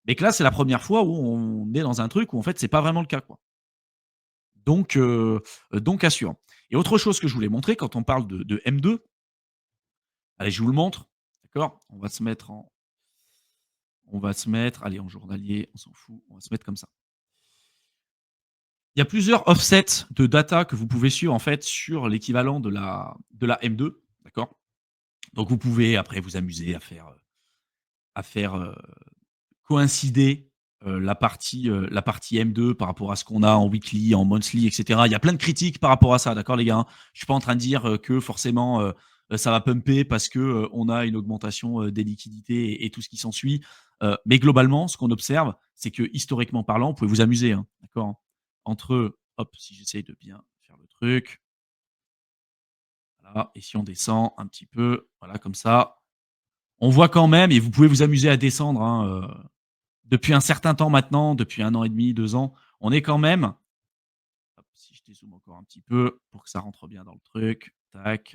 Mais que là, c'est la première fois où on est dans un truc où en fait, c'est pas vraiment le cas, quoi. Donc assurant. Et autre chose que je voulais montrer quand on parle de M2, allez, je vous le montre, d'accord? On va se mettre allez, en journalier, on s'en fout, on va se mettre comme ça. Il y a plusieurs offsets de data que vous pouvez suivre en fait sur l'équivalent de la M2, d'accord? Donc vous pouvez après vous amuser à faire coïncider la partie M2 par rapport à ce qu'on a en weekly, en monthly, etc. Il y a plein de critiques par rapport à ça, d'accord les gars, hein. Je suis pas en train de dire que forcément ça va pumper parce que on a une augmentation des liquidités et tout ce qui s'ensuit. Mais globalement, ce qu'on observe, c'est que historiquement parlant, vous pouvez vous amuser, hein, d'accord, hein. Entre, hop, si j'essaye de bien faire le truc, voilà, et si on descend un petit peu, voilà, comme ça, on voit quand même, et vous pouvez vous amuser à descendre, hein, depuis un certain temps maintenant, depuis 1 an et demi, 2 ans, on est quand même, hop, si je dézoome encore un petit peu pour que ça rentre bien dans le truc, tac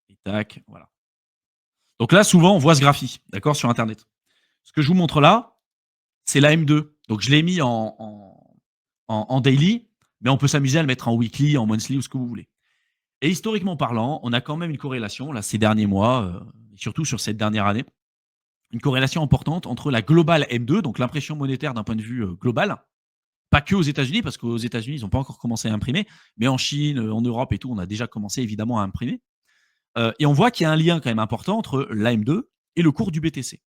et tac, voilà. Donc là, souvent, on voit ce graphique, d'accord, sur internet. Ce que je vous montre là, c'est la M2. Donc je l'ai mis en daily, mais on peut s'amuser à le mettre en weekly, en monthly ou ce que vous voulez. Et historiquement parlant, on a quand même une corrélation, là, ces derniers mois, surtout sur cette dernière année, une corrélation importante entre la globale M2, donc l'impression monétaire d'un point de vue global, pas que aux États-Unis, parce qu'aux États-Unis, ils n'ont pas encore commencé à imprimer, mais en Chine, en Europe et tout, on a déjà commencé évidemment à imprimer. Et on voit qu'il y a un lien quand même important entre la M2 et le cours du BTC.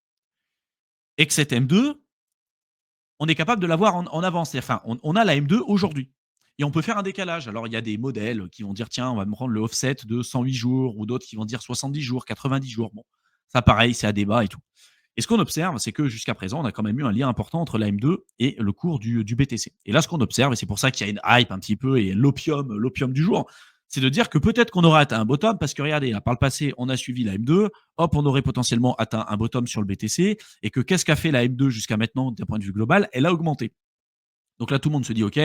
Et que cette M2, on est capable de l'avoir en avance. Enfin, on a la M2 aujourd'hui. Et on peut faire un décalage. Alors, il y a des modèles qui vont dire, tiens, on va me prendre le offset de 108 jours, ou d'autres qui vont dire 70 jours, 90 jours. Bon, ça pareil, c'est à débat et tout. Et ce qu'on observe, c'est que jusqu'à présent, on a quand même eu un lien important entre la M2 et le cours du BTC. Et là, ce qu'on observe, et c'est pour ça qu'il y a une hype un petit peu, et l'opium du jour, c'est de dire que peut-être qu'on aura atteint un bottom, parce que regardez, là, par le passé, on a suivi la M2, hop, on aurait potentiellement atteint un bottom sur le BTC, et que qu'est-ce qu'a fait la M2 jusqu'à maintenant d'un point de vue global? Elle a augmenté. Donc là, tout le monde se dit, OK,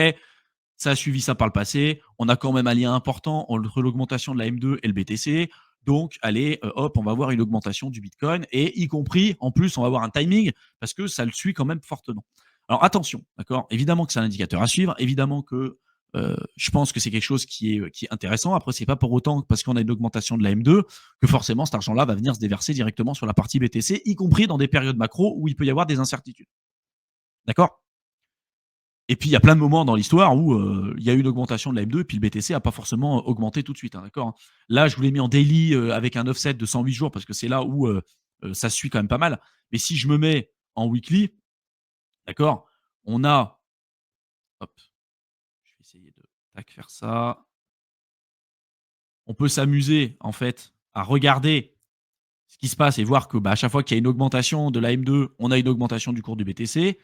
Ça a suivi ça par le passé. On a quand même un lien important entre l'augmentation de la M2 et le BTC. Donc, allez, hop, on va avoir une augmentation du Bitcoin et y compris, en plus, on va avoir un timing parce que ça le suit quand même fortement. Alors attention, d'accord. Évidemment que c'est un indicateur à suivre. Évidemment que je pense que c'est quelque chose qui est intéressant. Après, c'est pas pour autant parce qu'on a une augmentation de la M2 que forcément cet argent-là va venir se déverser directement sur la partie BTC, y compris dans des périodes macro où il peut y avoir des incertitudes. D'accord. Et puis, il y a plein de moments dans l'histoire où il y a eu une augmentation de la M2 et puis le BTC n'a pas forcément augmenté tout de suite. Hein, d'accord, hein. Là, je vous l'ai mis en daily avec un offset de 108 jours parce que c'est là où ça suit quand même pas mal. Mais si je me mets en weekly, d'accord, on a. Hop, je vais essayer de faire ça. On peut s'amuser, en fait, à regarder ce qui se passe et voir que à chaque fois qu'il y a une augmentation de la M2, on a une augmentation du cours du BTC.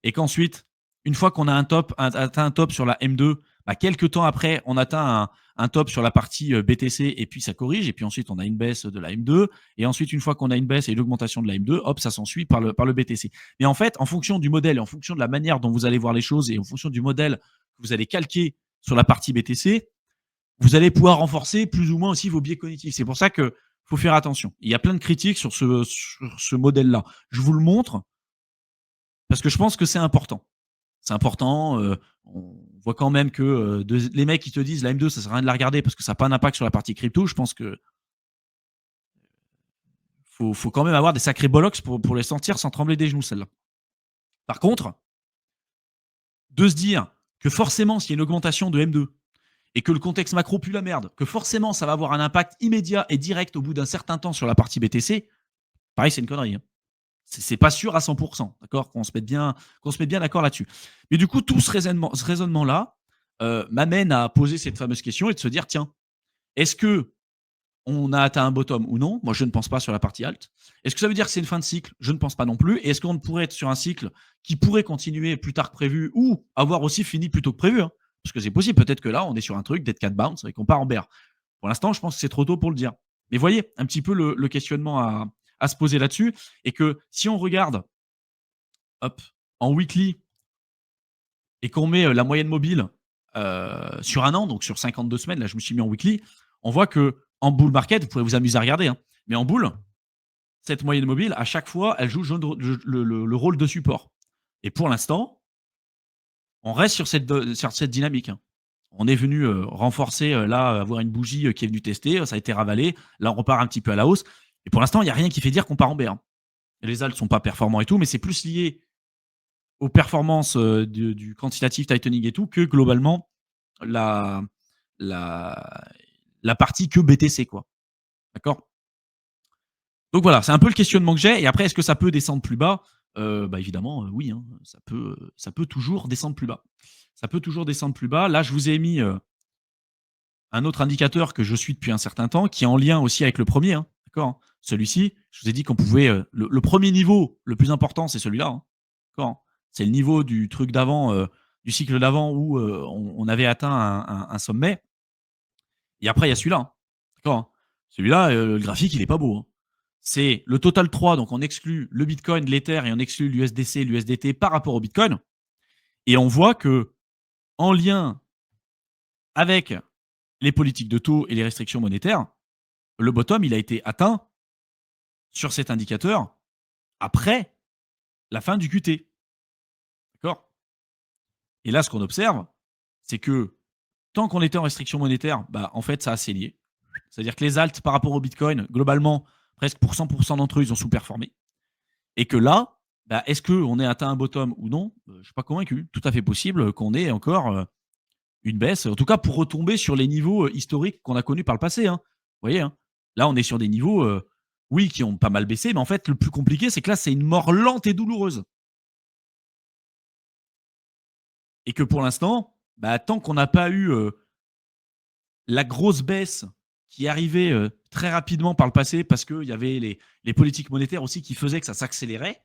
Et qu'ensuite, une fois qu'on a atteint un top sur la M2, quelques temps après, on atteint un top sur la partie BTC et puis ça corrige. Et puis ensuite, on a une baisse de la M2. Et ensuite, une fois qu'on a une baisse et une augmentation de la M2, hop, ça s'ensuit par le BTC. Mais en fait, en fonction du modèle et en fonction de la manière dont vous allez voir les choses et en fonction du modèle que vous allez calquer sur la partie BTC, vous allez pouvoir renforcer plus ou moins aussi vos biais cognitifs. C'est pour ça qu'il faut faire attention. Il y a plein de critiques sur ce modèle-là. Je vous le montre parce que je pense que c'est important. C'est important. On voit quand même que les mecs qui te disent la M2, ça sert à rien de la regarder parce que ça n'a pas un impact sur la partie crypto. Je pense que faut quand même avoir des sacrés bollocks pour les sentir sans trembler des genoux, celle-là. Par contre, de se dire que forcément, s'il y a une augmentation de M2 et que le contexte macro pue la merde, que forcément, ça va avoir un impact immédiat et direct au bout d'un certain temps sur la partie BTC, pareil, c'est une connerie. Hein. C'est pas sûr à 100%, d'accord, qu'on se mette bien d'accord là-dessus. Mais du coup, tout ce raisonnement-là m'amène à poser cette fameuse question et de se dire, tiens, est-ce que on a atteint un bottom ou non? Moi, je ne pense pas sur la partie alt. Est-ce que ça veut dire que c'est une fin de cycle? Je ne pense pas non plus. Et est-ce qu'on pourrait être sur un cycle qui pourrait continuer plus tard que prévu ou avoir aussi fini plus tôt que prévu, hein? Parce que c'est possible. Peut-être que là, on est sur un truc dead cat bounce et qu'on part en bear. Pour l'instant, je pense que c'est trop tôt pour le dire. Mais voyez un petit peu le questionnement à se poser là-dessus. Et que si on regarde hop, en weekly et qu'on met la moyenne mobile sur un an, donc sur 52 semaines, là je me suis mis en weekly, on voit que en bull market, vous pourrez vous amuser à regarder, hein, mais en bull, cette moyenne mobile, à chaque fois, elle joue le rôle de support. Et pour l'instant, on reste sur cette dynamique. Hein. On est venu renforcer, là, avoir une bougie qui est venue tester, ça a été ravalé. Là, on repart un petit peu à la hausse. Et pour l'instant, il n'y a rien qui fait dire qu'on part en bear. Hein. Les alts ne sont pas performants et tout, mais c'est plus lié aux performances du quantitative tightening et tout que globalement la, la, la partie que BTC, quoi. D'accord. Donc voilà, c'est un peu le questionnement que j'ai. Et après, est-ce que ça peut descendre plus bas? Évidemment, oui, hein, ça peut toujours descendre plus bas. Ça peut toujours descendre plus bas. Là, je vous ai mis un autre indicateur que je suis depuis un certain temps, qui est en lien aussi avec le premier. Hein, d'accord, hein. Celui-ci, je vous ai dit qu'on pouvait. Le premier niveau, le plus important, c'est celui-là. Hein, d'accord. C'est le niveau du truc d'avant, du cycle d'avant où on avait atteint un sommet. Et après, il y a celui-là. Hein, d'accord, hein. Celui-là, le graphique, il n'est pas beau. Hein. C'est le total 3, donc on exclut le Bitcoin, l'Ether et on exclut l'USDC, l'USDT par rapport au Bitcoin. Et on voit que, en lien avec les politiques de taux et les restrictions monétaires, le bottom, il a été atteint sur cet indicateur après la fin du QT. D'accord. Et là, ce qu'on observe, c'est que tant qu'on était en restriction monétaire, en fait, ça a saigné. C'est-à-dire que les alts par rapport au Bitcoin, globalement, presque pour 100% d'entre eux, ils ont sous-performé. Et que là, est-ce qu'on ait atteint un bottom ou non? Je ne suis pas convaincu. Tout à fait possible qu'on ait encore une baisse, en tout cas pour retomber sur les niveaux historiques qu'on a connus par le passé. Hein. Vous voyez, hein, là, on est sur des niveaux, oui, qui ont pas mal baissé, mais en fait, le plus compliqué, c'est que là, c'est une mort lente et douloureuse. Et que pour l'instant, tant qu'on n'a pas eu la grosse baisse qui arrivait très rapidement par le passé, parce qu'il y avait les politiques monétaires aussi qui faisaient que ça s'accélérait,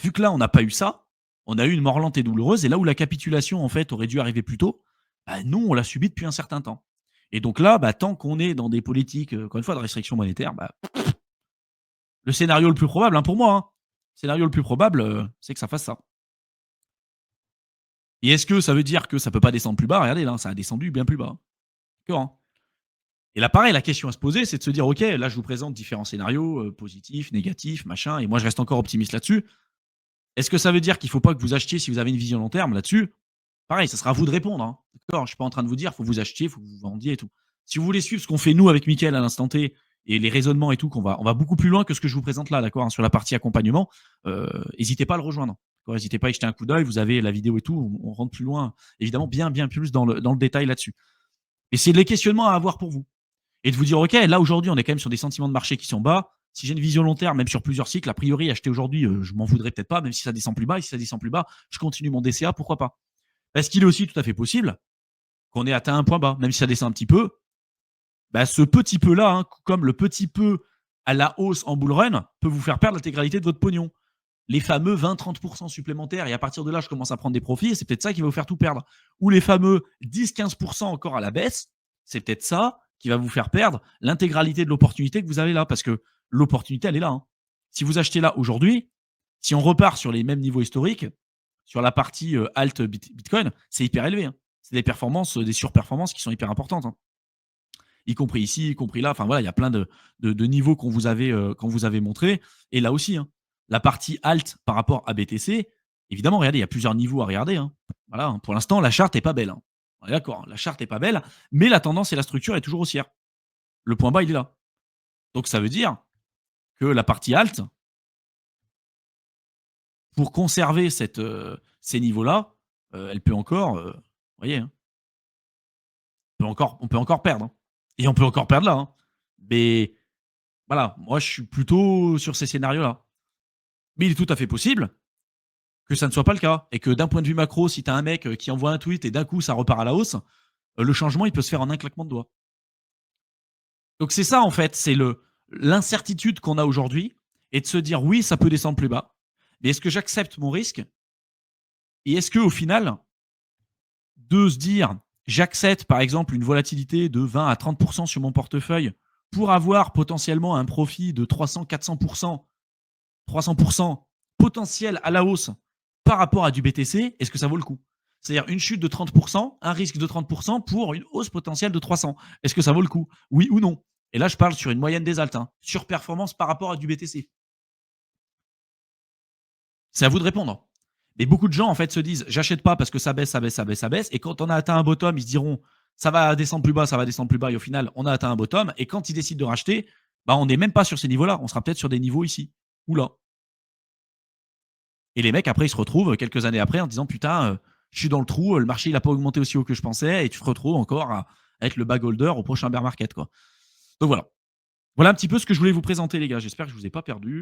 vu que là, on n'a pas eu ça, on a eu une mort lente et douloureuse, et là où la capitulation, en fait, aurait dû arriver plus tôt, nous, on l'a subi depuis un certain temps. Et donc là, tant qu'on est dans des politiques, encore une fois, de restriction monétaire, le scénario le plus probable, hein, pour moi, hein, le scénario le plus probable, c'est que ça fasse ça. Et est-ce que ça veut dire que ça peut pas descendre plus bas? Regardez là, ça a descendu bien plus bas, hein. D'accord, hein? Et là, pareil, la question à se poser, c'est de se dire: «OK, là, je vous présente différents scénarios, positifs, négatifs, machin et moi, je reste encore optimiste là-dessus. Est-ce que ça veut dire qu'il faut pas que vous achetiez si vous avez une vision long terme là-dessus?» Pareil, ça sera à vous de répondre, hein. D'accord? Je suis pas en train de vous dire: «Faut que vous achetiez, faut que vous vendiez et tout». Si vous voulez suivre ce qu'on fait nous avec Mickaël à l'instant T et les raisonnements et tout, on va beaucoup plus loin que ce que je vous présente là, d'accord, hein, sur la partie accompagnement, hésitez pas à le rejoindre. D'accord? Hésitez pas à y jeter un coup d'œil, vous avez la vidéo et tout, on rentre plus loin, évidemment bien, bien plus dans le détail là-dessus. Et c'est les questionnements à avoir pour vous et de vous dire: «OK, là aujourd'hui, on est quand même sur des sentiments de marché qui sont bas. Si j'ai une vision long terme, même sur plusieurs cycles, a priori acheter aujourd'hui, je m'en voudrais peut-être pas, même si ça descend plus bas et si ça descend plus bas, je continue mon DCA, pourquoi pas?» Parce qu'il est aussi tout à fait possible qu'on ait atteint un point bas, même si ça descend un petit peu, bah, ce petit peu là, hein, comme le petit peu à la hausse en bull run, peut vous faire perdre l'intégralité de votre pognon. Les fameux 20-30% supplémentaires et à partir de là, je commence à prendre des profits et c'est peut-être ça qui va vous faire tout perdre. Ou les fameux 10-15% encore à la baisse, c'est peut-être ça qui va vous faire perdre l'intégralité de l'opportunité que vous avez là parce que l'opportunité, elle est là, hein. Si vous achetez là aujourd'hui, si on repart sur les mêmes niveaux historiques, sur la partie, alt Bitcoin, c'est hyper élevé, hein. C'est des performances, des surperformances qui sont hyper importantes, hein. Y compris ici, y compris là. Enfin voilà, il y a plein de niveaux qu'on vous avez montré. Et là aussi, hein, la partie alt par rapport à BTC, évidemment, regardez, il y a plusieurs niveaux à regarder, hein. Voilà, hein. Pour l'instant, la charte est pas belle, hein. On est d'accord, hein, la charte est pas belle, mais la tendance et la structure est toujours haussière. Le point bas, il est là. Donc ça veut dire que la partie alt, pour conserver ces niveaux-là, elle peut encore, vous voyez, hein, on peut encore perdre, hein. Et on peut encore perdre là, hein. Mais voilà, moi je suis plutôt sur ces scénarios-là. Mais il est tout à fait possible que ça ne soit pas le cas et que d'un point de vue macro, si tu as un mec, qui envoie un tweet et d'un coup ça repart à la hausse, le changement il peut se faire en un claquement de doigts. Donc c'est ça en fait, c'est le l'incertitude qu'on a aujourd'hui et de se dire: «Oui, ça peut descendre plus bas, mais est-ce que j'accepte mon risque?» Et est-ce qu'au final, de se dire: «J'accepte par exemple une volatilité de 20 à 30% sur mon portefeuille pour avoir potentiellement un profit de 300-400%, 300% potentiel à la hausse par rapport à du BTC, est-ce que ça vaut le coup?» C'est-à-dire une chute de 30%, un risque de 30% pour une hausse potentielle de 300. Est-ce que ça vaut le coup? Oui ou non? Et là, je parle sur une moyenne des alts, hein, surperformance par rapport à du BTC. C'est à vous de répondre. Mais beaucoup de gens, en fait, se disent: «J'achète pas parce que ça baisse, ça baisse, ça baisse, ça baisse» et quand on a atteint un bottom, ils se diront: «Ça va descendre plus bas, ça va descendre plus bas» et au final, on a atteint un bottom et quand ils décident de racheter, bah, on n'est même pas sur ces niveaux-là. On sera peut-être sur des niveaux ici ou là. Et les mecs, après, ils se retrouvent quelques années après en disant: «Putain, je suis dans le trou, le marché, il a pas augmenté aussi haut que je pensais» et tu te retrouves encore à être le bag holder au prochain bear market, quoi. Donc voilà. Voilà un petit peu ce que je voulais vous présenter, les gars. J'espère que je vous ai pas perdu.